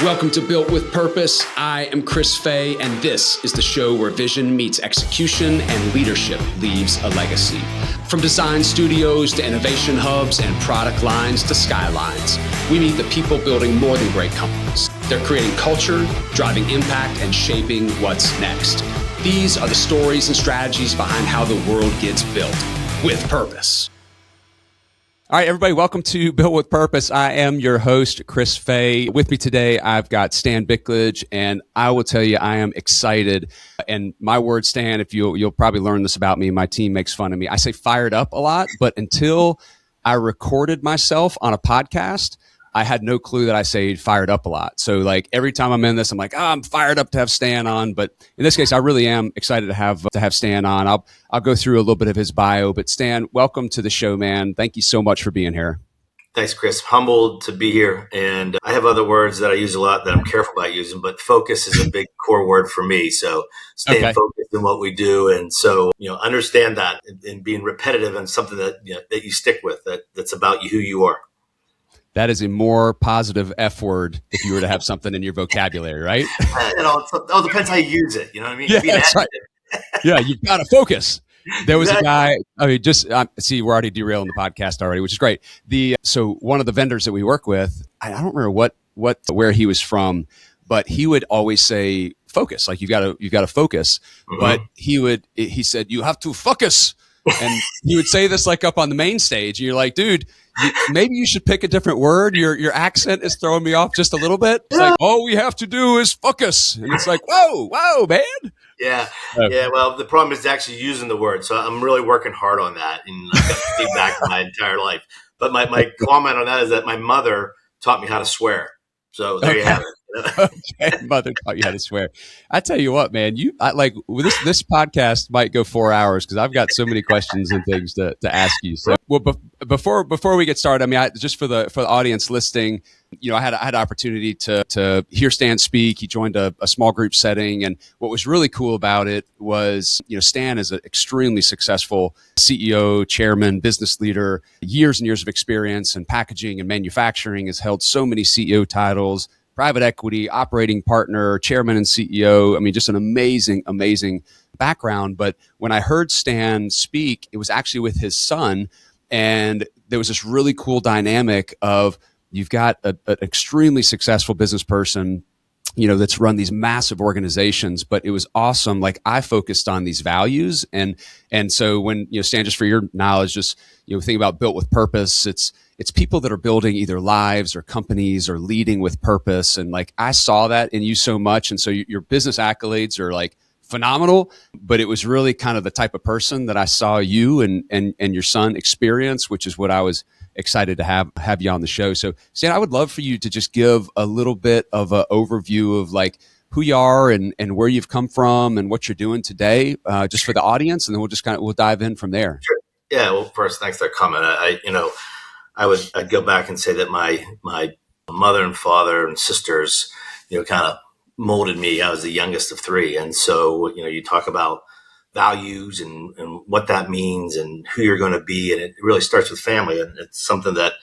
Welcome to Built with Purpose. I am Chris Fay, and this is the show where vision meets execution and leadership leaves a legacy. From design studios to innovation hubs and product lines to skylines, we meet the people building more than great companies. They're creating culture, driving impact, and shaping what's next. These are the stories and strategies behind how the world gets built with purpose. All right, everybody, welcome to Built with Purpose. I am your host, Chris Fay. With me today, I've got Stan Bikulege, and I will tell you, I am excited. And my word, Stan, if you'll probably learn this about me, my team makes fun of me. I say fired up a lot, but until I recorded myself on a podcast, I had no clue that I say fired up a lot. So like every time I'm in this, I'm like, I'm fired up to have Stan on. But in this case, I really am excited to have Stan on. I'll go through a little bit of his bio, but Stan, welcome to the show, man. Thank you so much for being here. Thanks, Chris. Humbled to be here. And I have other words that I use a lot that I'm careful about using, but focus is a big core word for me. So staying focused in what we do. And so, understand that and being repetitive and something that, that you stick with, that's about you, who you are. That is a more positive F word if you were to have something in your vocabulary, right? It all depends how you use it. You know what I mean? Yeah, that's right. Yeah, you've got to focus. There was a guy, see, we're already derailing the podcast already, which is great. So one of the vendors that we work with, I don't remember where he was from, but he would always say, focus, like you got to focus. Mm-hmm. But he said, you have to focus. And he would say this like up on the main stage, and you're like, dude, maybe you should pick a different word. Your accent is throwing me off just a little bit. It's like, all we have to do is focus. And it's like, whoa, man. Yeah. Well, the problem is actually using the word. So I'm really working hard on that, and I've got feedback my entire life. But my comment on that is that my mother taught me how to swear. So there you have it. Okay, mother taught you how to swear. I tell you what, man, this podcast might go 4 hours because I've got so many questions and things to ask you. So, before we get started, just for the audience listening, I had an opportunity to hear Stan speak. He joined a small group setting, and what was really cool about it was, Stan is an extremely successful CEO, chairman, business leader, years and years of experience in packaging and manufacturing, has held so many CEO titles. Private equity, operating partner, chairman and CEO. Just an amazing background. But when I heard Stan speak, it was actually with his son. And there was this really cool dynamic of you've got an extremely successful business person, that's run these massive organizations, but it was awesome. Like I focused on these values. And so when, Stan, just for your knowledge, just, think about Built with Purpose, it's people that are building either lives or companies or leading with purpose. And like, I saw that in you so much. And so your business accolades are like phenomenal, but it was really kind of the type of person that I saw you and your son experience, which is what I was excited to have you on the show. So Stan, I would love for you to just give a little bit of an overview of like who you are and where you've come from and what you're doing today, just for the audience. And then we'll dive in from there. Sure. Yeah. Well, first, thanks for that comment. I'd go back and say that my mother and father and sisters, kind of molded me. I was the youngest of three. And so, you talk about values and what that means and who you're going to be. And it really starts with family. And it's something that,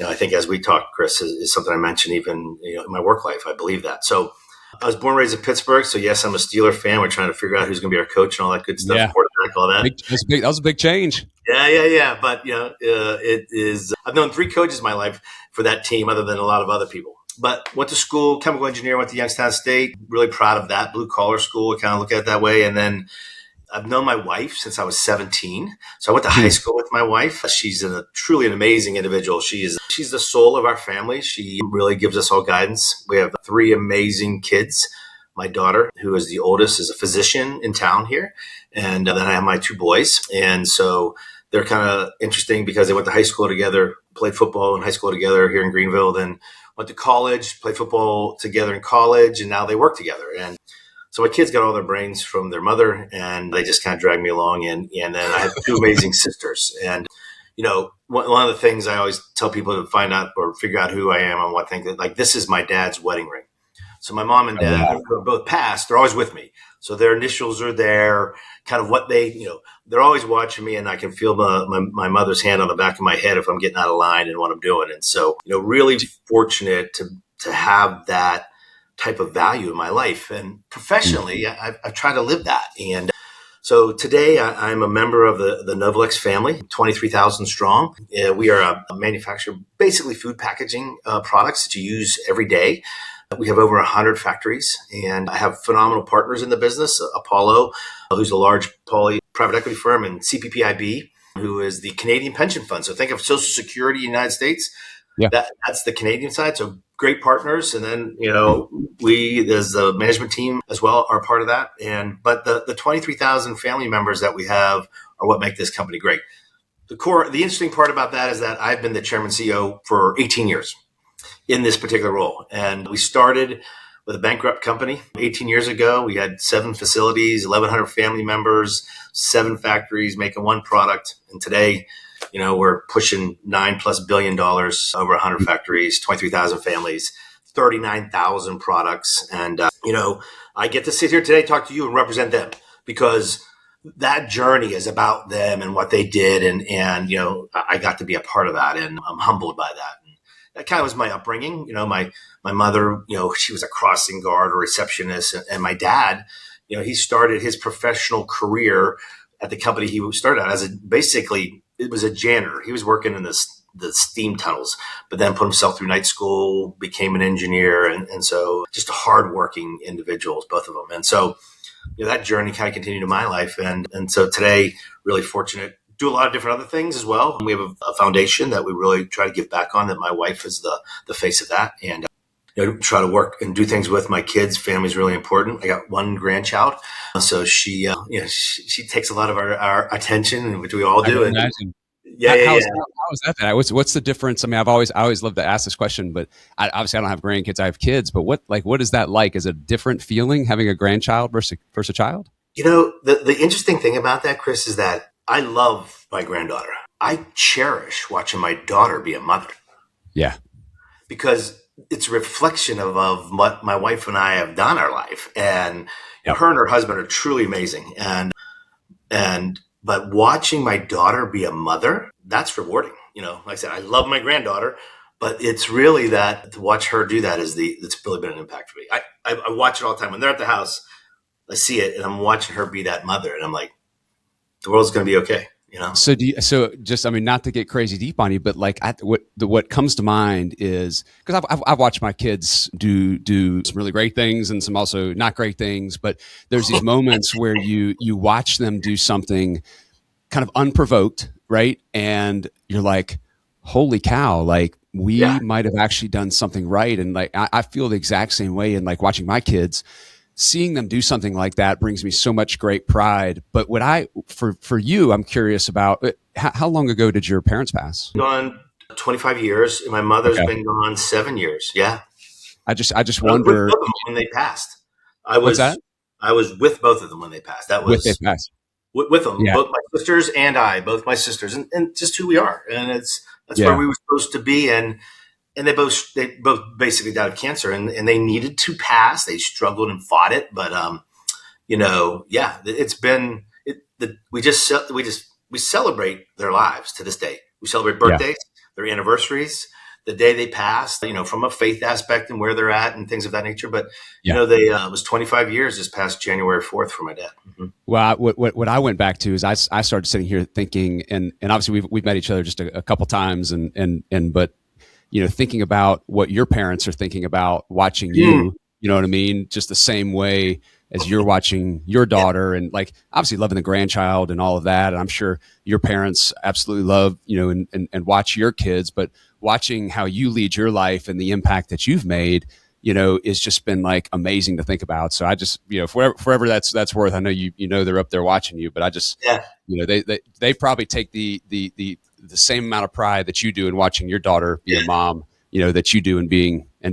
I think as we talk, Chris, is something I mentioned even, in my work life. I believe that. So I was born and raised in Pittsburgh. So yes, I'm a Steeler fan. We're trying to figure out who's going to be our coach and all that good stuff. Yeah. Quarterback, all that. That was a big change. Yeah. But, it is, I've known three coaches in my life for that team other than a lot of other people. But went to school, chemical engineer, went to Youngstown State. Really proud of that. Blue collar school. I kind of look at it that way. And then I've known my wife since I was 17. So I went to high school with my wife. She's truly an amazing individual. She's the soul of our family. She really gives us all guidance. We have three amazing kids. My daughter, who is the oldest, is a physician in town here. And then I have my two boys. And so they're kind of interesting because they went to high school together, played football in high school together here in Greenville, then went to college, played football together in college, and now they work together. And so my kids got all their brains from their mother, and they just kind of dragged me along. And then I have two amazing sisters. And, one of the things I always tell people to find out or figure out who I am and what thing, like this is my dad's wedding ring. So my mom and dad are both passed. They're always with me. So their initials are there, kind of what they, they're always watching me, and I can feel my mother's hand on the back of my head if I'm getting out of line and what I'm doing. And so, really fortunate to have that type of value in my life. And professionally, I've tried to live that. And so today I'm a member of the Novolex family, 23,000 strong. We are a manufacturer, basically food packaging products that you use every day. We have over 100 factories, and I have phenomenal partners in the business. Apollo, who's a large poly private equity firm, and CPPIB, who is the Canadian pension fund. So think of Social Security in the United States. Yeah. That's the Canadian side. So great partners. And then, we, as the management team as well, are part of that. But the 23,000 family members that we have are what make this company great. The interesting part about that is that I've been the chairman CEO for 18 years in this particular role. And we started with a bankrupt company 18 years ago. We had 7 facilities, 1,100 family members, 7 factories making one product. And today, we're pushing $9+ billion, over 100 factories, 23,000 families, 39,000 products. And, I get to sit here today, talk to you and represent them, because that journey is about them and what they did. And I got to be a part of that, and I'm humbled by that. And that kind of was my upbringing. My mother, she was a crossing guard or receptionist. And my dad, he started his professional career at the company he started out as it was a janitor. He was working in the steam tunnels, but then put himself through night school, became an engineer. And so just hardworking individuals, both of them. And so, that journey kind of continued in my life. And so today, really fortunate, do a lot of different other things as well. We have a foundation that we really try to give back on, that my wife is the face of that. And try to work and do things with my kids. Family's really important. I got one grandchild, so she takes a lot of our attention, which we all do. And imagine. Yeah, how is that? What's the difference? I mean, I always loved to ask this question, but obviously I don't have grandkids. I have kids, but what is that like? Is it a different feeling having a grandchild versus a child? The interesting thing about that, Chris, is that I love my granddaughter. I cherish watching my daughter be a mother. Yeah, because it's a reflection of what my wife and I have done in our life. And her and her husband are truly amazing. But watching my daughter be a mother, that's rewarding. Like I said, I love my granddaughter, but it's really that to watch her do that it's really been an impact for me. I watch it all the time. When they're at the house, I see it and I'm watching her be that mother, and I'm like, the world's going to be okay. So not to get crazy deep on you, but like what comes to mind is, because I've watched my kids do some really great things and some also not great things, but there's these moments where you watch them do something kind of unprovoked, right? And you're like, holy cow, like we might have actually done something right. And like I feel the exact same way. And like watching my kids, seeing them do something like that brings me so much great pride. But for you, I'm curious about how long ago did your parents pass? Gone 25 years. And my mother's been gone 7 years. Yeah. I just wonder when they passed. What's that? I was with both of them when they passed. That was with they passed. With them, both my sisters and both my sisters, and just who we are. And that's where we were supposed to be. And they both basically died of cancer, and they needed to pass. They struggled and fought it, but it's been we celebrate their lives to this day. We celebrate birthdays, their anniversaries, the day they passed. From a faith aspect and where they're at and things of that nature. But they it was 25 years this past January 4th for my dad. Mm-hmm. Well, what I went back to is I started sitting here thinking, and obviously we've met each other just a couple times, but thinking about what your parents are thinking about watching you, you know what I mean? Just the same way as you're watching your daughter, and like obviously loving the grandchild and all of that. And I'm sure your parents absolutely love, and watch your kids, but watching how you lead your life and the impact that you've made, it's just been like amazing to think about. So I just, forever that's worth, I know they're up there watching you, but I just, they probably take the same amount of pride that you do in watching your daughter be a mom, that you do in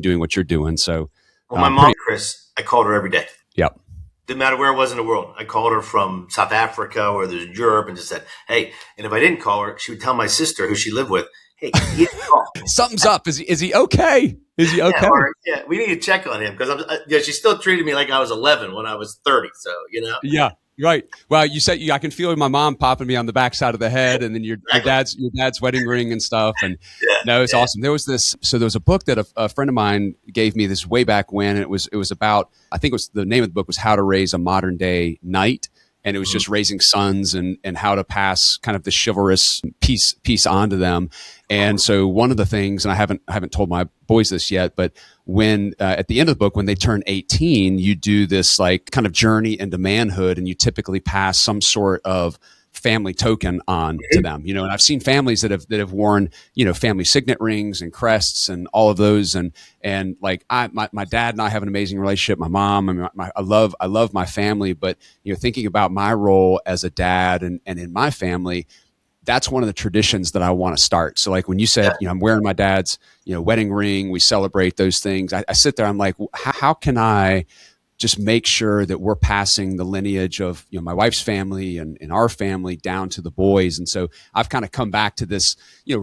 doing what you're doing. So, my mom, Chris, I called her every day. Yep. Didn't matter where it was in the world. I called her from South Africa or there's Europe, and just said, hey, and if I didn't call her, she would tell my sister who she lived with, hey, he didn't call. Something's up. Is he okay? Is he okay? We need to check on him, because she still treated me like I was 11 when I was 30. So, Yeah. Right. Well, you said I can feel my mom popping me on the backside of the head, and then your dad's wedding ring and stuff. And No, it's awesome. There was a book that a friend of mine gave me this way back when, and it was about, I think it was, the name of the book was How to Raise a Modern Day Knight. And it was just raising sons and how to pass kind of the chivalrous piece onto them. And so one of the things, and I haven't told my boys this yet, but when at the end of the book, when they turn 18, you do this like kind of journey into manhood, and you typically pass some sort of family token on to them, and I've seen families that have worn, family signet rings and crests and all of those. And like my dad and I have an amazing relationship. My mom, I love my family, but, thinking about my role as a dad and in my family, that's one of the traditions that I want to start. So like when you said, I'm wearing my dad's, wedding ring, we celebrate those things. I sit there, I'm like, how can I just make sure that we're passing the lineage of, my wife's family and our family down to the boys. And so I've kind of come back to this,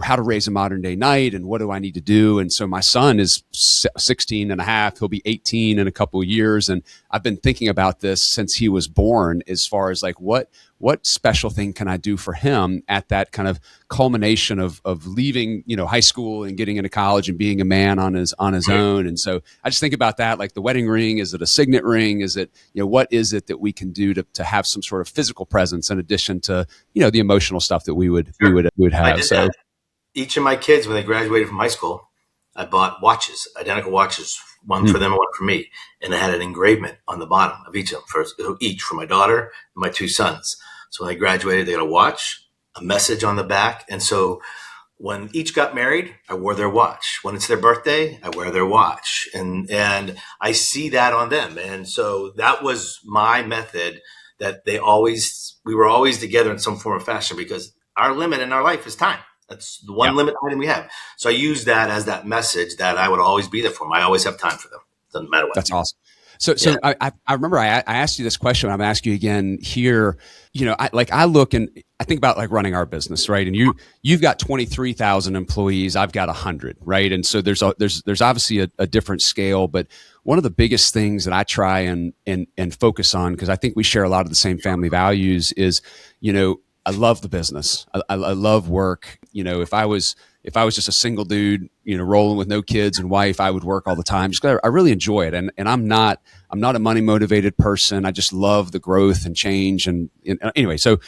how to raise a modern day knight and what do I need to do? And so my son is 16 and a half. He'll be 18 in a couple of years. And I've been thinking about this since he was born, as far as like, what special thing can I do for him at that kind of culmination of leaving, high school and getting into college and being a man on his own. And so I just think about that, like the wedding ring. Is it a signet ring? Is it, what is it that we can do to have some sort of physical presence in addition to, the emotional stuff that we would have. So each of my kids, when they graduated from high school, I bought watches, identical watches, one for them and one for me. And I had an engravement on the bottom of each of them, each for my daughter and my two sons. So when they graduated, they got a watch, a message on the back. And so when each got married, I wore their watch. When it's their birthday, I wear their watch. And I see that on them. And so that was my method, that we were always together in some form of fashion, because our limit in our life is time. That's the one limit item we have. So I use that as that message that I would always be there for them. I always have time for them. Doesn't matter what. That's awesome. So I remember I asked you this question. I'm asking you again here. I look and I think about like running our business, right? And you've got 23,000 employees. I've got 100, right? And so there's obviously a different scale, but one of the biggest things that I try and focus on, because I think we share a lot of the same family values, is, I love the business. I love work. If I was just a single dude, rolling with no kids and wife, I would work all the time. Just 'cause I really enjoy it. And I'm not a money motivated person. I just love the growth and change. And anyway, so,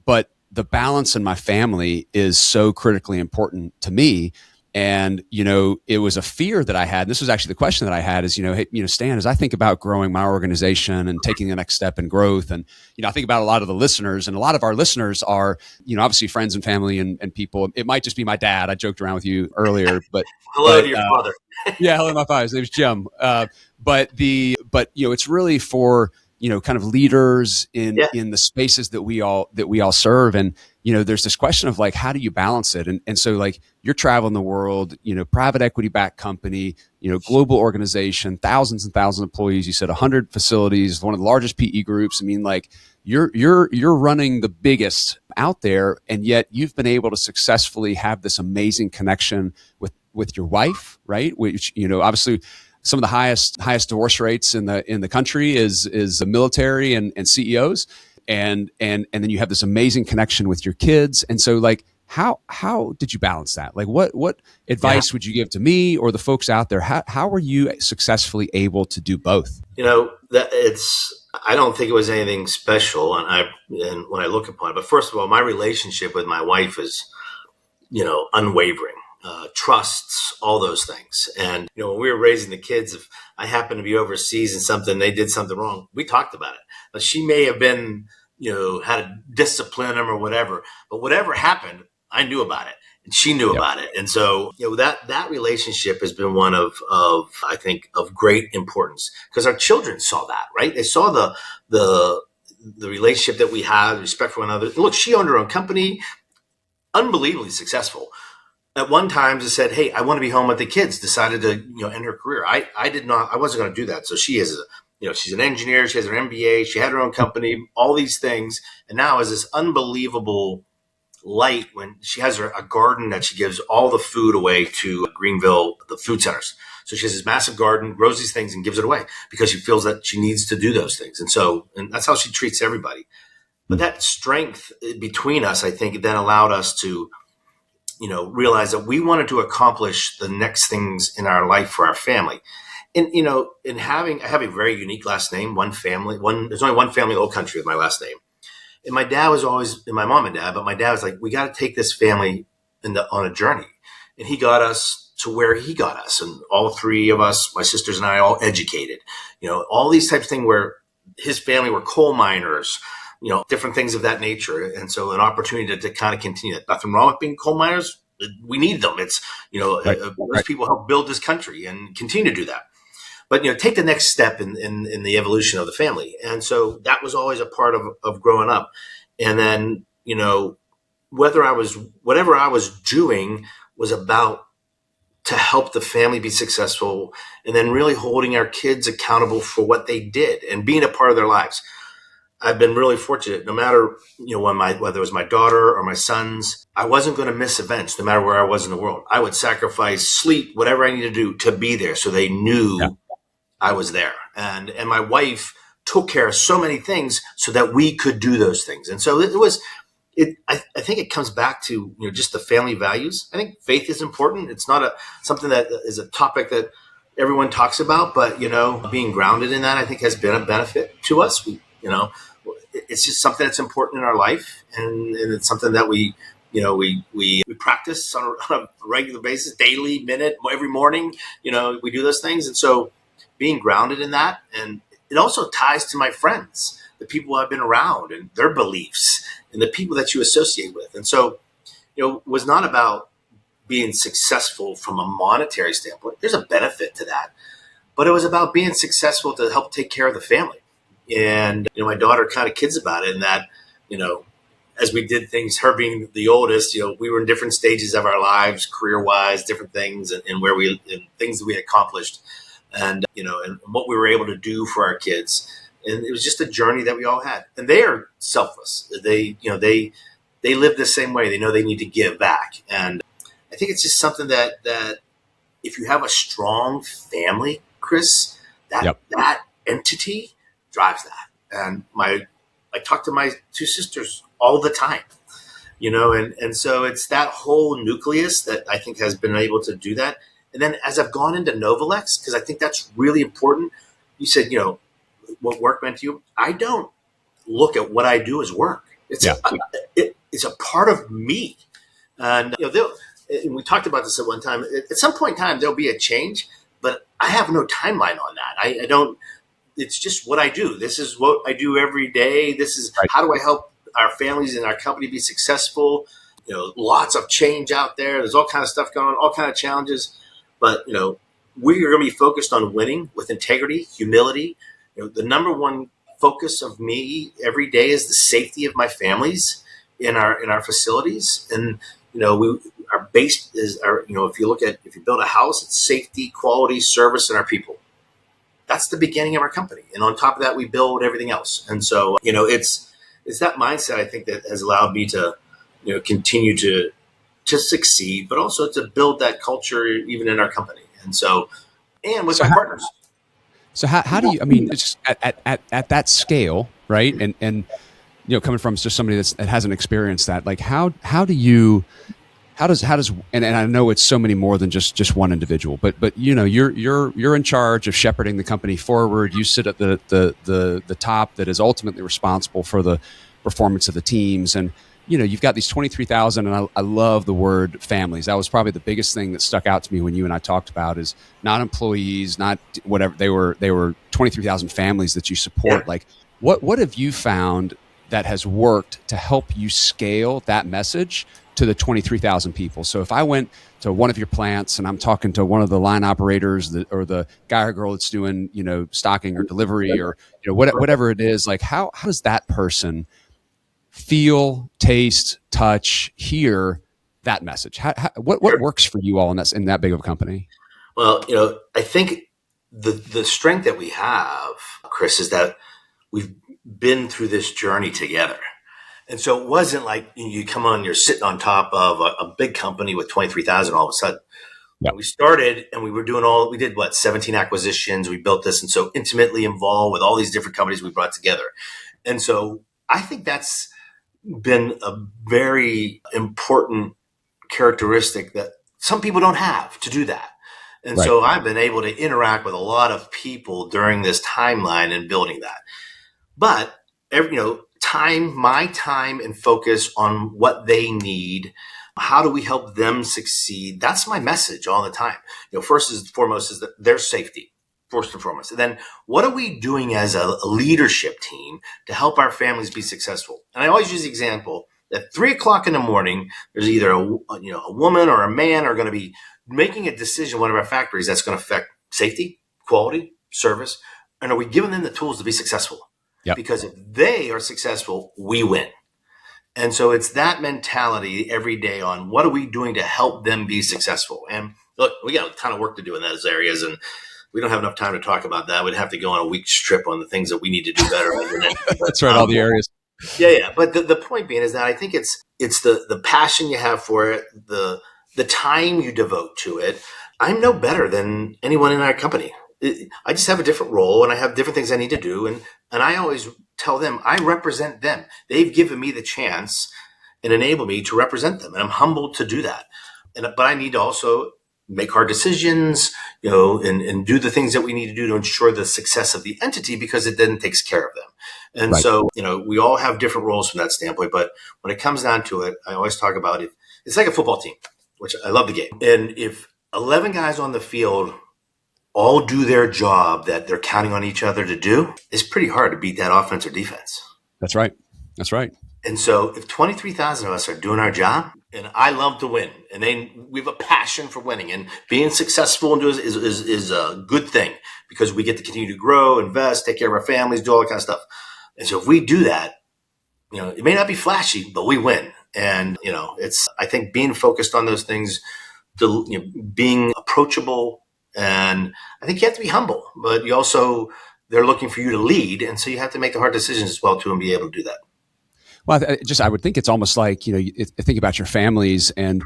but the balance in my family is so critically important to me. And, it was a fear that I had. This was actually the question that I had is, hey, Stan, as I think about growing my organization and taking the next step in growth, and, I think about a lot of the listeners, and a lot of our listeners are, obviously friends and family and people. It might just be my dad. I joked around with you earlier, but hello to your father. Yeah. Hello, my father. His name's Jim. But it's really for, kind of leaders in the spaces that we all serve. And, there's this question of like, how do you balance it? And so like you're traveling the world, private equity backed company, global organization, thousands and thousands of employees. You said 100 facilities, one of the largest PE groups. I mean, like you're running the biggest out there, and yet you've been able to successfully have this amazing connection with your wife, right? Which, obviously some of the highest divorce rates in the country is the military and CEOs. And then you have this amazing connection with your kids. And so like, how did you balance that? Like what advice would you give to me or the folks out there? How were you successfully able to do both? I don't think it was anything special. And when I look upon it, but first of all, my relationship with my wife is, unwavering. Trusts, all those things. And, when we were raising the kids, if I happened to be overseas and they did something wrong, we talked about it. But she may have been, had to discipline them or whatever. But whatever happened, I knew about it and she knew about it. And so, that relationship has been one of I think, of great importance, because our children saw that, right? They saw the relationship that we have, respect for one another. Look, she owned her own company, unbelievably successful. At one time, just said, "Hey, I want to be home with the kids." Decided to, end her career. I did not. I wasn't going to do that. So she is, she's an engineer. She has her MBA. She had her own company. All these things, and now is this unbelievable light when she has a garden that she gives all the food away to Greenville, the food centers. So she has this massive garden, grows these things, and gives it away because she feels that she needs to do those things. And that's how she treats everybody. But that strength between us, I think, then allowed us to realized that we wanted to accomplish the next things in our life for our family. And, I have a very unique last name, there's only one family in the whole country with my last name. And my dad was always, and my mom and dad, but my dad was like, we got to take this family on a journey. And he got us to where he got us. And all three of us, my sisters and I, all educated, all these types of things where his family were coal miners, different things of that nature. And so an opportunity to kind of continue that. Nothing wrong with being coal miners. We need them. It's, those people help build this country and continue to do that. But, take the next step in the evolution of the family. And so that was always a part of growing up. And then, whatever I was doing was about to help the family be successful, and then really holding our kids accountable for what they did and being a part of their lives. I've been really fortunate. No matter, whether it was my daughter or my sons, I wasn't going to miss events no matter where I was in the world. I would sacrifice sleep, whatever I needed to do to be there so they knew I was there. And my wife took care of so many things so that we could do those things. And so I think it comes back to, just the family values. I think faith is important. It's not something that is a topic that everyone talks about, but, being grounded in that, I think has been a benefit to us. It's just something that's important in our life. And it's something that we practice on a regular basis, daily, minute, every morning, we do those things. And so being grounded in that, and it also ties to my friends, the people I've been around and their beliefs and the people that you associate with. And so, it was not about being successful from a monetary standpoint. There's a benefit to that, but it was about being successful to help take care of the family. And, my daughter kind of kids about it in that, as we did things, her being the oldest, we were in different stages of our lives, career-wise, different things and things that we accomplished and what we were able to do for our kids. And it was just a journey that we all had. And they are selfless. They live the same way. They know they need to give back. And I think it's just something that if you have a strong family, Chris, that entity drives that. And I talk to my two sisters all the time, and so it's that whole nucleus that I think has been able to do that. And then as I've gone into Novolex, because I think that's really important, you said, what work meant to you. I don't look at what I do as work. It's a part of me. And, and we talked about this at one time. At some point in time, there'll be a change, but I have no timeline on that. I don't. It's just what I do. This is what I do every day. This is how do I help our families and our company be successful? Lots of change out there. There's all kind of stuff going on, all kind of challenges. But, we are going to be focused on winning with integrity, humility. The number one focus of me every day is the safety of my families in our facilities. And, our base is if you build a house, it's safety, quality, service, and our people. That's the beginning of our company. And on top of that, we build everything else. And so, it's that mindset, I think, that has allowed me to, continue to succeed, but also to build that culture even in our company. And so, and with our partners. So how do you, it's at that scale, right? And coming from just somebody that hasn't experienced that, like how does and I know it's so many more than just one individual, but you're in charge of shepherding the company forward. You sit at the top that is ultimately responsible for the performance of the teams, and you've got these 23,000, and I love the word families. That was probably the biggest thing that stuck out to me when you and I talked about is not employees, not whatever. They were 23,000 families that you support. Yeah. Like what have you found that has worked to help you scale that message to the 23,000 people? So if I went to one of your plants and I'm talking to one of the line operators or the guy or girl that's doing, stocking or delivery or, whatever it is, like how does that person feel, taste, touch, hear that message? What works for you all in that big of a company? Well, I think the strength that we have, Chris, is that we've been through this journey together. And so it wasn't like you come on, you're sitting on top of a big company with 23,000 all of a sudden. Yep. We started and we did 17 acquisitions. We built this and so intimately involved with all these different companies we brought together. And so I think that's been a very important characteristic that some people don't have to do that. And Right. so I've been able to interact with a lot of people during this timeline and building that. But my time and focus on what they need. How do we help them succeed? That's my message all the time. First and foremost is their safety, first and foremost. And then what are we doing as a leadership team to help our families be successful? And I always use the example at 3:00 in the morning, there's either a woman or a man are going to be making a decision in one of our factories that's going to affect safety, quality, service. And are we giving them the tools to be successful? Yep. Because if they are successful, we win. And so it's that mentality every day on what are we doing to help them be successful? And look, we got a ton of work to do in those areas, and we don't have enough time to talk about that. We'd have to go on a week's trip on the things that we need to do better. That's right, all the areas. Yeah. But the point being is that I think it's the passion you have for it, the time you devote to it. I'm no better than anyone in our company. I just have a different role and I have different things I need to do. And I always tell them I represent them. They've given me the chance and enable me to represent them. And I'm humbled to do that. But I need to also make hard decisions, and do the things that we need to do to ensure the success of the entity, because it then takes care of them. And Right. so, we all have different roles from that standpoint. But when it comes down to it, I always talk about it. It's like a football team, which I love the game. And if 11 guys on the field all do their job that they're counting on each other to do, it's pretty hard to beat that offense or defense. That's right. That's right. And so if 23,000 of us are doing our job, and I love to win, and we have a passion for winning, and being successful and is a good thing because we get to continue to grow, invest, take care of our families, do all that kind of stuff. And so if we do that, it may not be flashy, but we win. And, I think being focused on those things, being approachable, and I think you have to be humble, but they're looking for you to lead. And so you have to make the hard decisions as well too, and be able to do that. Well, I would think it's almost like, you think about your families, and,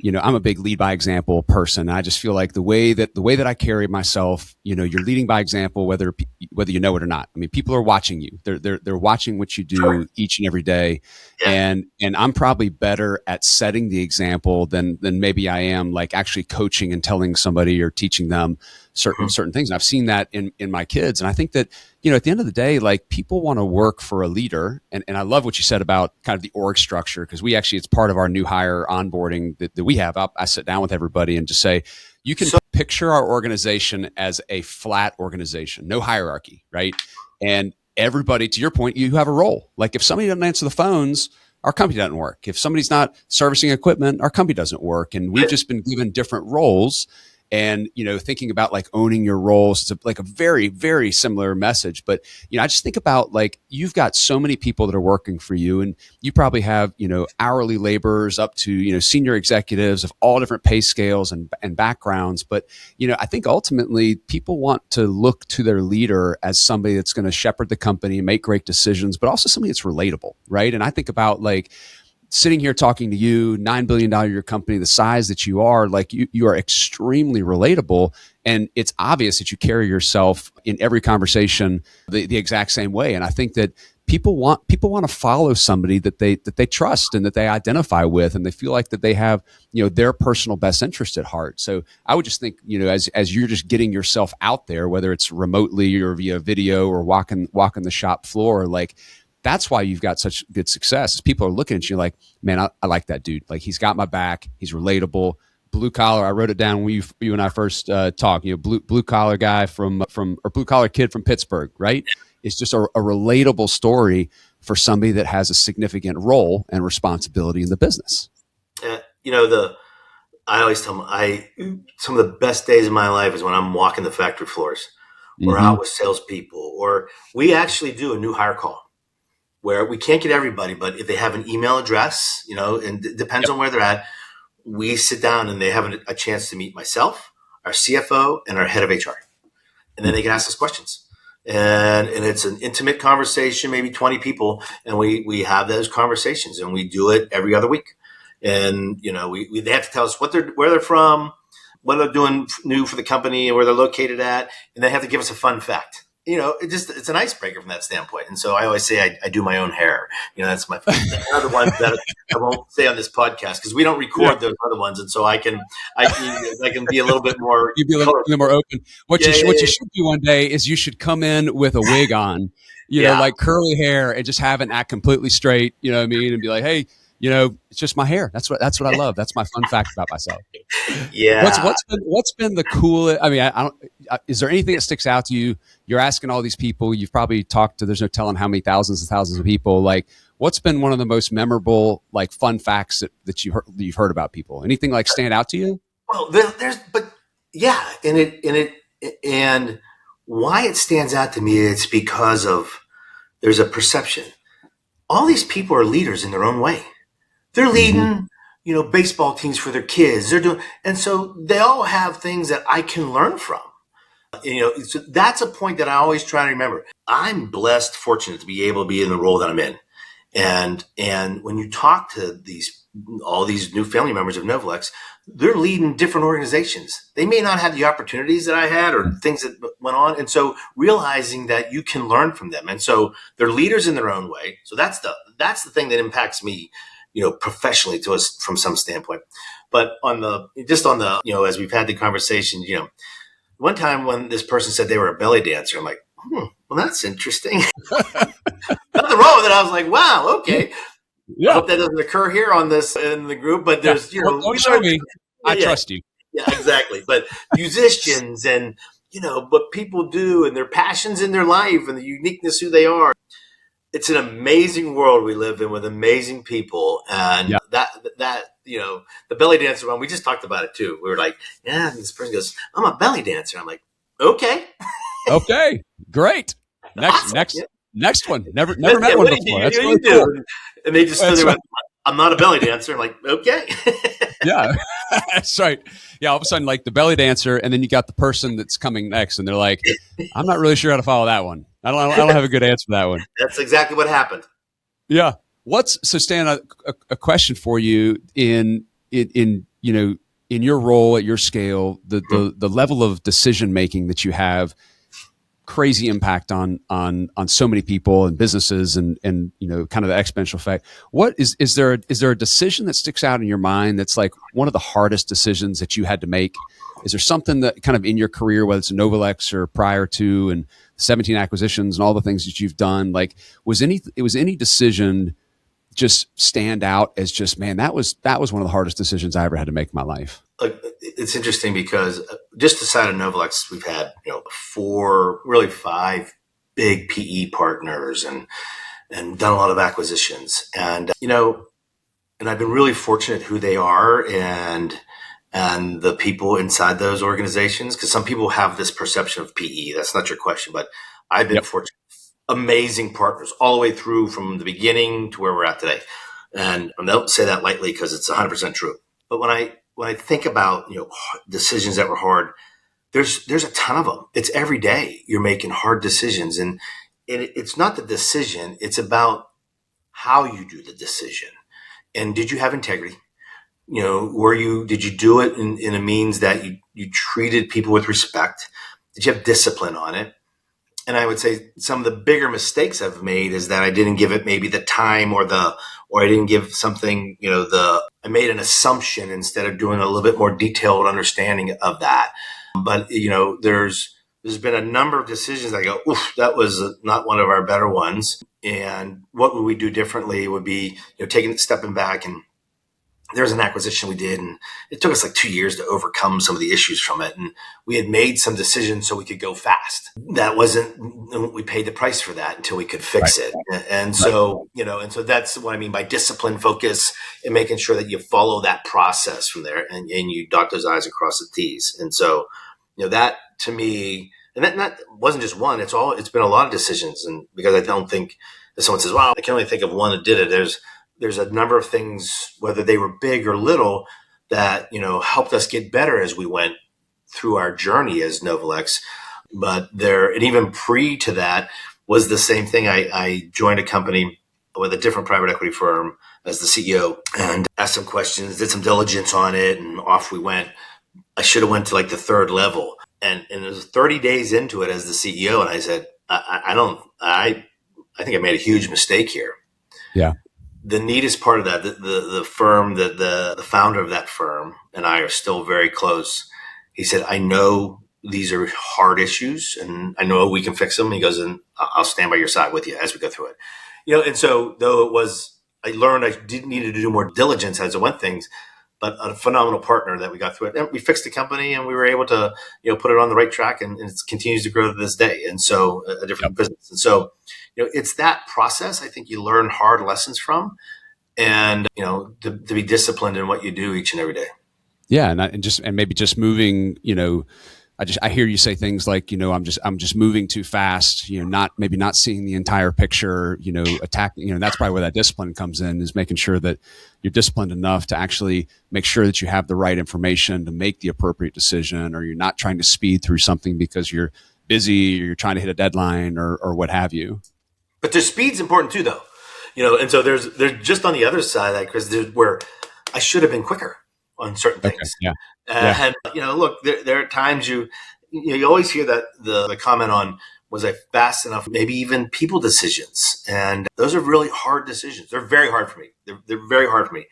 I'm a big lead by example person. I just feel like the way that I carry myself, you're leading by example, whether you know it or not. I mean, people are watching you. They're watching what you do each and every day. Yeah. And I'm probably better at setting the example than maybe I am like actually coaching and telling somebody or teaching them certain things. And I've seen that in my kids. And I think that, at the end of the day, like, people want to work for a leader. And I love what you said about kind of the org structure, because it's part of our new hire onboarding that we have. I sit down with everybody and just say, you can picture our organization as a flat organization, no hierarchy, right? And everybody, to your point, you have a role. Like, if somebody doesn't answer the phones, our company doesn't work. If somebody's not servicing equipment, our company doesn't work. And we've just been given different roles. And, thinking about like owning your roles, it's like a very, very similar message. But, I just think about like, you've got so many people that are working for you, and you probably have, hourly laborers up to, senior executives of all different pay scales and backgrounds. But, I think ultimately people want to look to their leader as somebody that's going to shepherd the company and make great decisions, but also somebody that's relatable, right? And I think about like, sitting here talking to you, $9 billion your company, the size that you are, like you are extremely relatable. And it's obvious that you carry yourself in every conversation the exact same way. And I think that people want to follow somebody that they trust and that they identify with, and they feel like that they have, their personal best interest at heart. So I would just think, as you're just getting yourself out there, whether it's remotely or via video or walking the shop floor, like, that's why you've got such good success. Is people are looking at you like, man, I like that dude. Like, he's got my back. He's relatable. Blue collar. I wrote it down when you and I first talked. Blue collar guy or blue collar kid from Pittsburgh, right? It's just a relatable story for somebody that has a significant role and responsibility in the business. I always tell them, some of the best days of my life is when I'm walking the factory floors, or out with salespeople, or we actually do a new hire call, where we can't get everybody, but if they have an email address, and it depends on where they're at, we sit down and they have a chance to meet myself, our CFO, and our head of HR. And then they can ask us questions. And it's an intimate conversation, maybe 20 people, and we have those conversations, and we do it every other week. And, they have to tell us where they're from, what they're doing new for the company, and where they're located at, and they have to give us a fun fact. it's an icebreaker from that standpoint. And so I always say I do my own hair. That's my other ones that I won't say on this podcast because we don't record those other ones. And so I can be a little bit more. You'd be a little more open. What you should do one day is you should come in with a wig on, like curly hair, and just have it act completely straight. You know what I mean? And be like, hey, it's just my hair. That's what I love. That's my fun fact about myself. Yeah. What's been the coolest? I mean, is there anything that sticks out to you? You're asking all these people. You've probably talked to. There's no telling how many thousands and thousands of people. Like, what's been one of the most memorable, like, fun facts that you've heard about people? Anything like stand out to you? Well, and why it stands out to me, it's because of there's a perception. All these people are leaders in their own way. They're leading, baseball teams for their kids. And so they all have things that I can learn from. So that's a point that I always try to remember. I'm blessed, fortunate to be able to be in the role that I'm in. And when you talk to all these new family members of Novolex, they're leading different organizations. They may not have the opportunities that I had or things that went on. And so realizing that you can learn from them. And so they're leaders in their own way. So that's the thing that impacts me, professionally to us from some standpoint. But as we've had the conversation, one time when this person said they were a belly dancer, I'm like, well, that's interesting. Nothing wrong with it. I was like, wow, okay. Yeah. I hope that doesn't occur here in the group, but there's, don't show me. I trust you. Yeah, exactly. But musicians and, what people do and their passions in their life and the uniqueness who they are. It's an amazing world we live in with amazing people. And the belly dancer one, we just talked about it too. We were like, and this person goes, I'm a belly dancer. I'm like, okay. Okay, great. Next one. Never met one before. That's really cool. And they just stood there. I'm not a belly dancer. I'm like, okay. Yeah, that's right. Yeah, all of a sudden, like the belly dancer, and then you got the person that's coming next, and they're like, I'm not really sure how to follow that one. I don't have a good answer for that one. That's exactly what happened. Yeah. So Stan, a question for you in your role at your scale, the level of decision making that you have, crazy impact on so many people and businesses and kind of the exponential effect. What is there a decision that sticks out in your mind that's like one of the hardest decisions that you had to make? Is there something that kind of in your career, whether it's a Novolex or prior to and 17 acquisitions and all the things that you've done, like was any decision just stand out as just, man, that was one of the hardest decisions I ever had to make in my life? It's interesting because just aside of Novolex, we've had, 4, really 5 big PE partners and done a lot of acquisitions. And, and I've been really fortunate who they are and the people inside those organizations. Cause some people have this perception of PE. That's not your question, but I've been fortunate. Amazing partners all the way through from the beginning to where we're at today. And I don't say that lightly because it's 100% true. But when I think about, decisions that were hard, there's a ton of them. It's every day you're making hard decisions, and it's not the decision. It's about how you do the decision. And did you have integrity? Did you do it in a means that you treated people with respect? Did you have discipline on it? And I would say some of the bigger mistakes I've made is that I didn't give it maybe the time or I didn't give something, I made an assumption instead of doing a little bit more detailed understanding of that. But, there's been a number of decisions I go, oof, that was not one of our better ones. And what would we do differently would be, stepping back. And there's an acquisition we did, and it took us like 2 years to overcome some of the issues from it. And we had made some decisions so we could go fast. We paid the price for that until we could fix it. And so, and so that's what I mean by discipline, focus, and making sure that you follow that process from there and you dot those I's and cross the T's. And so, that to me, and that wasn't just one, it's been a lot of decisions. And because I don't think if someone says, wow, I can only think of one that did it, there's a number of things, whether they were big or little, that, helped us get better as we went through our journey as Novolex. But and even pre to that was the same thing. I joined a company with a different private equity firm as the CEO and asked some questions, did some diligence on it, and off we went. I should have went to like the third level. And it was 30 days into it as the CEO. And I said, I think I made a huge mistake here. Yeah. The neatest part of that, the firm, the founder of that firm and I are still very close. He said, I know these are hard issues and I know we can fix them. He goes, and I'll stand by your side with you as we go through it. And so though I learned I needed to do more diligence as I went things, but a phenomenal partner that we got through it. And we fixed the company and we were able to, put it on the right track and it continues to grow to this day. And so a different business. And so, it's that process. I think you learn hard lessons from and, to be disciplined in what you do each and every day. Yeah. And maybe just moving, I hear you say things like, I'm just moving too fast, not seeing the entire picture, attacking, that's probably where that discipline comes in, is making sure that you're disciplined enough to actually make sure that you have the right information to make the appropriate decision, or you're not trying to speed through something because you're busy or you're trying to hit a deadline or what have you. But the speed's important too, though, and so there's just on the other side of that, Chris, where I should have been quicker on certain things. Okay. Yeah. And, look, there are times you always hear that the comment on, was I fast enough? Maybe even people decisions. And those are really hard decisions. They're very hard for me. They're very hard for me.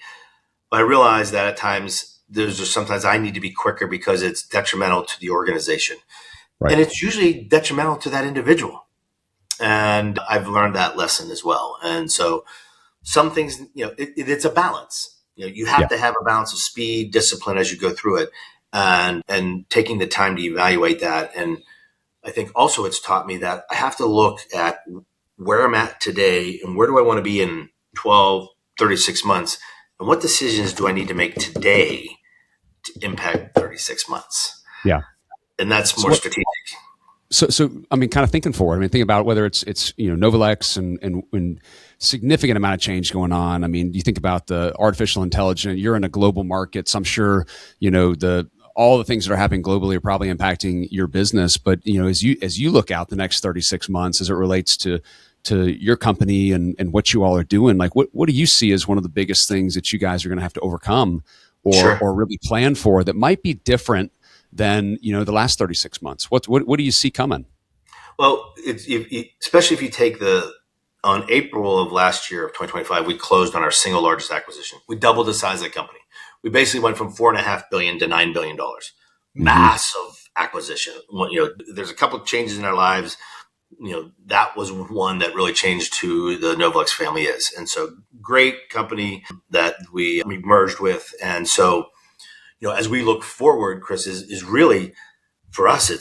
But I realize that at times sometimes I need to be quicker because it's detrimental to the organization. Right. And it's usually detrimental to that individual. And I've learned that lesson as well. And so some things, it's a balance. You have to have a balance of speed, discipline as you go through it, and taking the time to evaluate that. And I think also it's taught me that I have to look at where I'm at today and where do I want to be in 12, 36 months, and what decisions do I need to make today to impact 36 months? Yeah. And that's more strategic. So I mean, kind of thinking forward. I mean, think about whether it's Novolex and significant amount of change going on. I mean, you think about the artificial intelligence. You're in a global market, so I'm sure all the things that are happening globally are probably impacting your business. But as you look out the next 36 months as it relates to your company and what you all are doing, like what do you see as one of the biggest things that you guys are going to have to overcome or really plan for that might be different than the last 36 months? What do you see coming? Well, especially if you take on April of last year of 2025, we closed on our single largest acquisition. We doubled the size of the company. We basically went from $4.5 billion to $9 billion. Massive acquisition. There's a couple of changes in our lives. That was one that really changed who the Novolex family is. And so great company that we merged with. And so, as we look forward, Chris, is really, for us,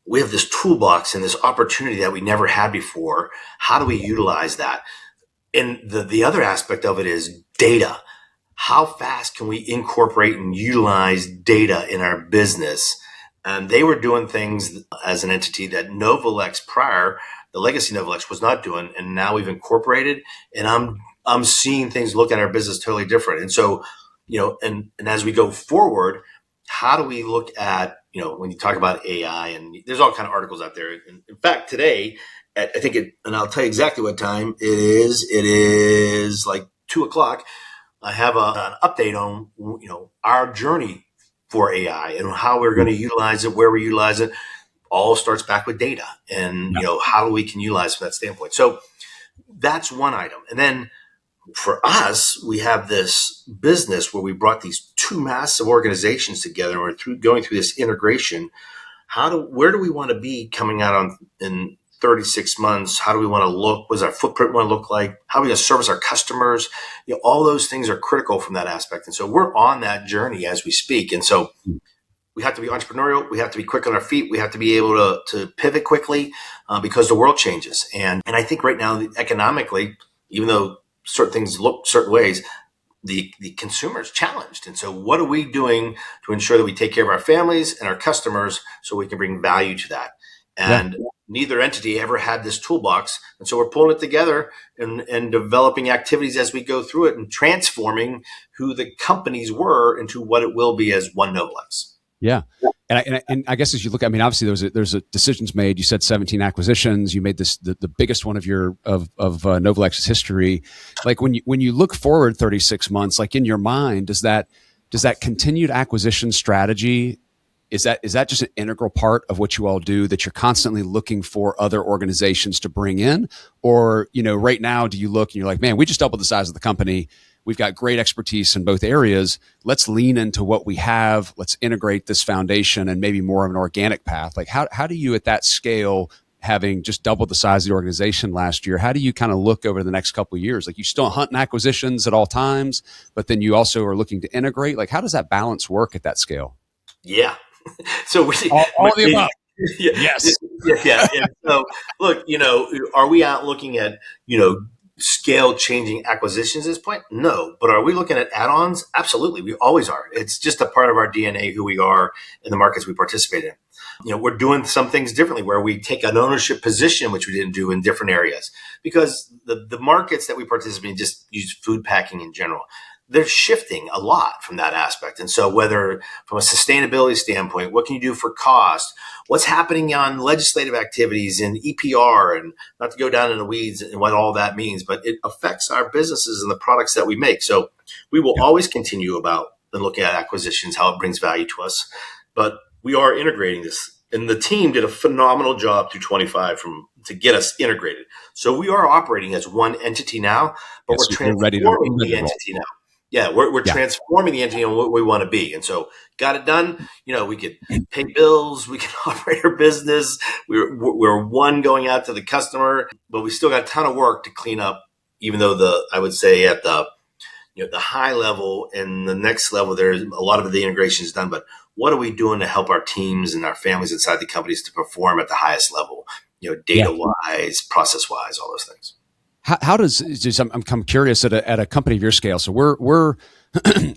we have this toolbox and this opportunity that we never had before. How do we utilize that? And the other aspect of it is data. How fast can we incorporate and utilize data in our business? And they were doing things as an entity that Novolex prior, the legacy Novolex, was not doing. And now we've incorporated, and I'm seeing things look at our business totally different. And so, and as we go forward, how do we look at, when you talk about AI, and there's all kind of articles out there. In fact, today, and I'll tell you exactly what time it is. It is like 2:00. I have an update on, our journey for AI and how we're going to utilize it, where we utilize it. All starts back with data and, how we can utilize it from that standpoint. So that's one item. And then for us, we have this business where we brought these two massive organizations together. And we're going through this integration. Where do we want to be coming out in 36 months? How do we want to look? What does our footprint want to look like? How are we going to service our customers? All those things are critical from that aspect. And so we're on that journey as we speak. And so we have to be entrepreneurial. We have to be quick on our feet. We have to be able to pivot quickly because the world changes. And I think right now, economically, even though certain things look certain ways, the consumer is challenged. And so what are we doing to ensure that we take care of our families and our customers so we can bring value to that? And neither entity ever had this toolbox. And so we're pulling it together and developing activities as we go through it and transforming who the companies were into what it will be as one Novolex. Yeah. And I guess as you look, obviously there's a decisions made. You said 17 acquisitions. You made this the biggest one of Novolex's history. Like when you look forward 36 months, like in your mind, does that continued acquisition strategy Is that just an integral part of what you all do, that you're constantly looking for other organizations to bring in? Or, right now, do you look and you're like, man, we just doubled the size of the company. We've got great expertise in both areas. Let's lean into what we have. Let's integrate this foundation and maybe more of an organic path. Like how do you at that scale, having just doubled the size of the organization last year, how do you kind of look over the next couple of years? Like you still hunting acquisitions at all times, but then you also are looking to integrate. Like how does that balance work at that scale? Yeah. So all of the above. Yeah, yes. Yeah. And so look, are we out looking at, scale changing acquisitions at this point? No. But are we looking at add-ons? Absolutely. We always are. It's just a part of our DNA, who we are in the markets we participate in. We're doing some things differently where we take an ownership position, which we didn't do in different areas, because the markets that we participate in, just use food packing in general, they're shifting a lot from that aspect. And so whether from a sustainability standpoint, what can you do for cost? What's happening on legislative activities in EPR, and not to go down in the weeds and what all that means, but it affects our businesses and the products that we make. So we will always continue about and look at acquisitions, how it brings value to us. But we are integrating this. And the team did a phenomenal job through 25 to get us integrated. So we are operating as one entity now, but we're transforming the entity now. Yeah, we're transforming the entity on what we want to be. And so got it done. We could pay bills, we can operate our business. We're one going out to the customer, but we still got a ton of work to clean up, even though I would say at the high level and the next level, there's a lot of the integration is done. But what are we doing to help our teams and our families inside the companies to perform at the highest level, data-wise, process-wise, all those things. How does I'm curious at a company of your scale. So we're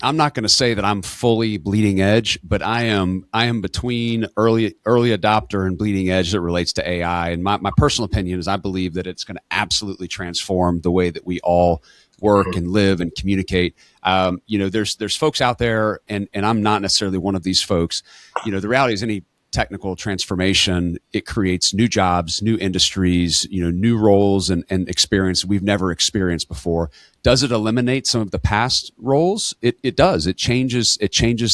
I'm not going to say that I'm fully bleeding edge, but I am between early adopter and bleeding edge that relates to AI. And my personal opinion is I believe that it's going to absolutely transform the way that we all work and live and communicate. There's folks out there, and I'm not necessarily one of these folks. The reality is any technical transformation, it creates new jobs, new industries, new roles and experience we've never experienced before. Does it eliminate some of the past roles? It does. It changes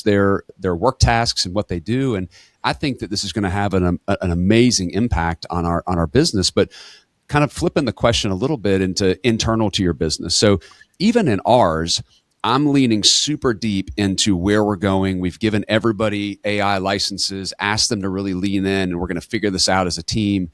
their work tasks and what they do. And I think that this is going to have an amazing impact on our business. But kind of flipping the question a little bit into internal to your business. So even in ours, I'm leaning super deep into where we're going. We've given everybody AI licenses, asked them to really lean in, and we're going to figure this out as a team.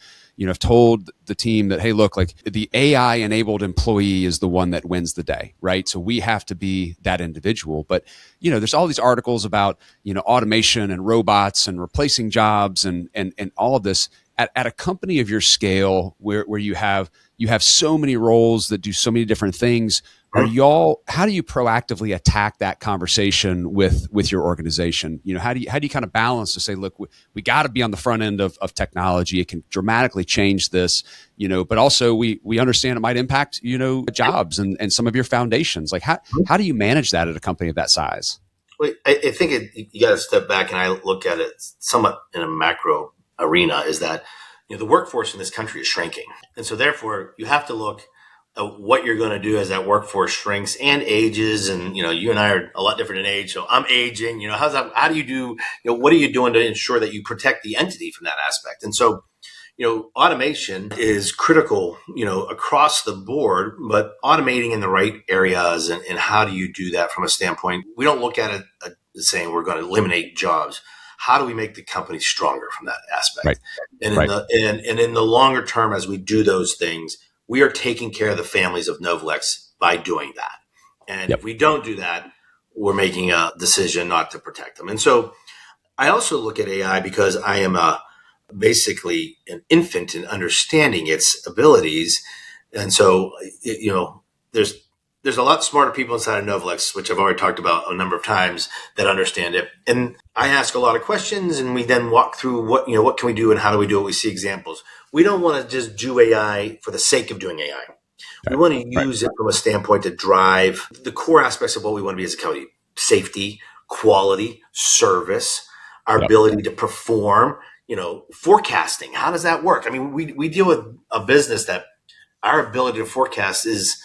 I've told the team that, hey, look, like the AI enabled employee is the one that wins the day, right? So we have to be that individual. But, there's all these articles about, automation and robots and replacing jobs and all of this at a company of your scale where you have so many roles that do so many different things. How do you proactively attack that conversation with your organization? How do you kind of balance to say, look, we got to be on the front end of technology. It can dramatically change this, but also we understand it might impact, jobs and some of your foundations. Like how do you manage that at a company of that size? Well, I think you got to step back, and I look at it somewhat in a macro arena, is that, the workforce in this country is shrinking. And so therefore you have to look what you're going to do as that workforce shrinks and ages. And, you and I are a lot different in age. So I'm aging, how do you do, what are you doing to ensure that you protect the entity from that aspect? And so, automation is critical, across the board, but automating in the right areas. And how do you do that from a standpoint? We don't look at it saying we're going to eliminate jobs. How do we make the company stronger from that aspect? Right. And in the longer term, as we do those things, we are taking care of the families of Novolex by doing that. And if we don't do that, we're making a decision not to protect them. And so I also look at AI because I am basically an infant in understanding its abilities. And so, there's a lot smarter people inside of Novolex, which I've already talked about a number of times, that understand it. And I ask a lot of questions, and we then walk through what can we do and how do we do it? We see examples. We don't want to just do AI for the sake of doing AI. We want to use it from a standpoint to drive the core aspects of what we want to be as a company: safety, quality, service, our ability to perform, forecasting. How does that work? I mean, we deal with a business that our ability to forecast is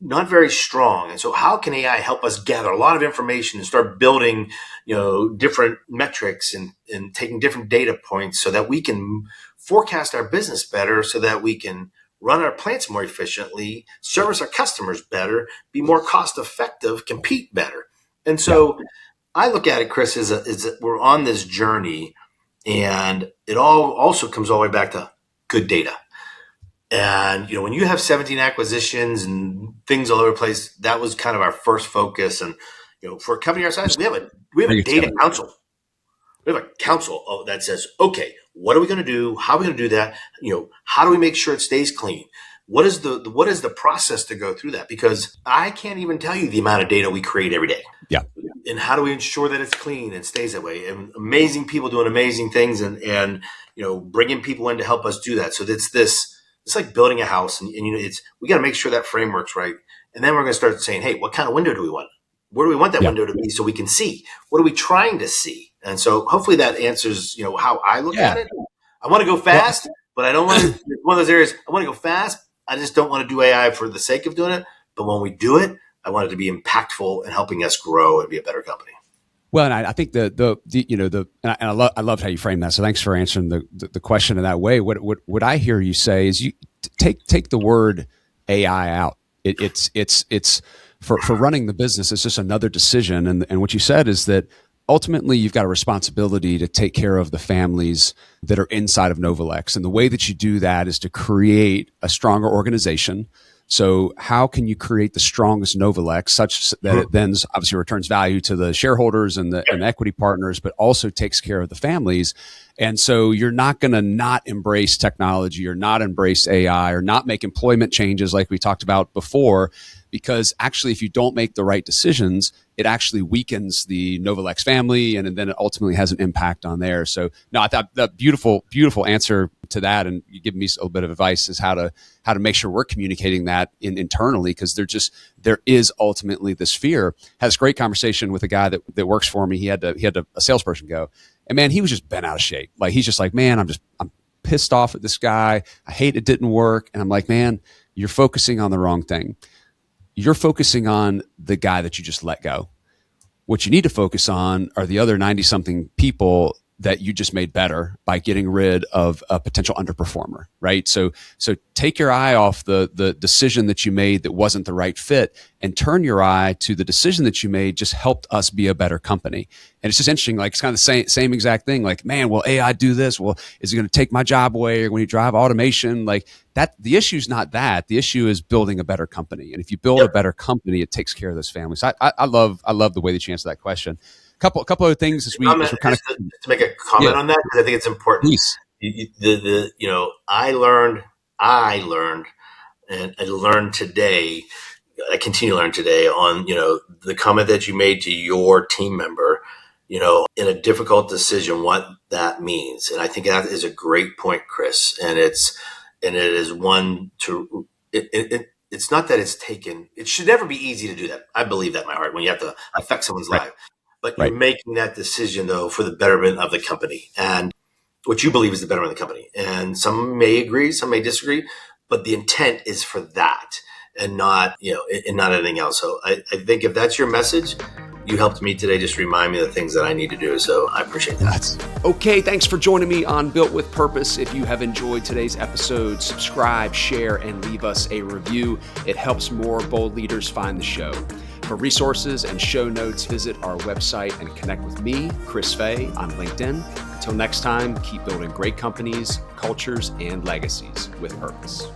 not very strong. And so how can AI help us gather a lot of information and start building, different metrics and taking different data points so that we can forecast our business better, so that we can run our plants more efficiently, service our customers better, be more cost effective, compete better. And so I look at it, Chris, is we're on this journey, and it all also comes all the way back to good data. And, when you have 17 acquisitions and things all over the place, that was kind of our first focus. And, for a company our size, we have a data council. We have a council that says, okay, what are we going to do? How are we going to do that? How do we make sure it stays clean? What is the process to go through that? Because I can't even tell you the amount of data we create every day. Yeah. And how do we ensure that it's clean and stays that way? And amazing people doing amazing things and bringing people in to help us do that. So it's like building a house, and we got to make sure that framework's right. And then we're going to start saying, hey, what kind of window do we want? Where do we want that window to be so we can see? What are we trying to see? And so hopefully that answers, how I look at it. I want to go fast, but I don't want to. It's one of those areas. I want to go fast. I just don't want to do AI for the sake of doing it. But when we do it, I want it to be impactful and helping us grow and be a better company. Well, and I think I loved how you framed that. So thanks for answering the question in that way. What I hear you say is you take the word AI out. It's for running the business. It's just another decision. And what you said is that ultimately you've got a responsibility to take care of the families that are inside of Novolex. And the way that you do that is to create a stronger organization. So how can you create the strongest Novolex such that it then obviously returns value to the shareholders and the equity partners, but also takes care of the families? And so you're not going to not embrace technology or not embrace AI or not make employment changes like we talked about before, because actually if you don't make the right decisions, it actually weakens the Novolex family, and then it ultimately has an impact on theirs. So no, I thought that beautiful answer to that, and you give me a little bit of advice is how to make sure we're communicating that internally, because there is ultimately this fear. Had this great conversation with a guy that works for me. He had a salesperson go, and man, he was just bent out of shape. Like he's just like, man, I'm pissed off at this guy. I hate it didn't work. And I'm like, man, you're focusing on the wrong thing. You're focusing on the guy that you just let go. What you need to focus on are the other 90-something people that you just made better by getting rid of a potential underperformer, right? So take your eye off the decision that you made that wasn't the right fit, and turn your eye to the decision that you made just helped us be a better company. And it's just interesting, like it's kind of the same exact thing. Like, man, will AI do this? Well, is it going to take my job away? Or when you drive automation, like that, the issue is not that. The issue is building a better company. And if you build a better company, it takes care of those families. I love the way that you answer that question. Couple other things as we kind of to make a comment on that, because I think it's important. I learned, and I learned today. I continue to learn today on the comment that you made to your team member. In a difficult decision, what that means, and I think that is a great point, Chris. And it is one to it's not that it's taken. It should never be easy to do that. I believe that in my heart when you have to affect someone's life. But you're making that decision, though, for the betterment of the company and what you believe is the betterment of the company. And some may agree, some may disagree, but the intent is for that and not, and not anything else. So I think if that's your message, you helped me today just remind me of the things that I need to do. So I appreciate that. Okay, thanks for joining me on Built with Purpose. If you have enjoyed today's episode, subscribe, share, and leave us a review. It helps more bold leaders find the show. For resources and show notes, visit our website and connect with me, Chris Fay, on LinkedIn. Until next time, keep building great companies, cultures, and legacies with purpose.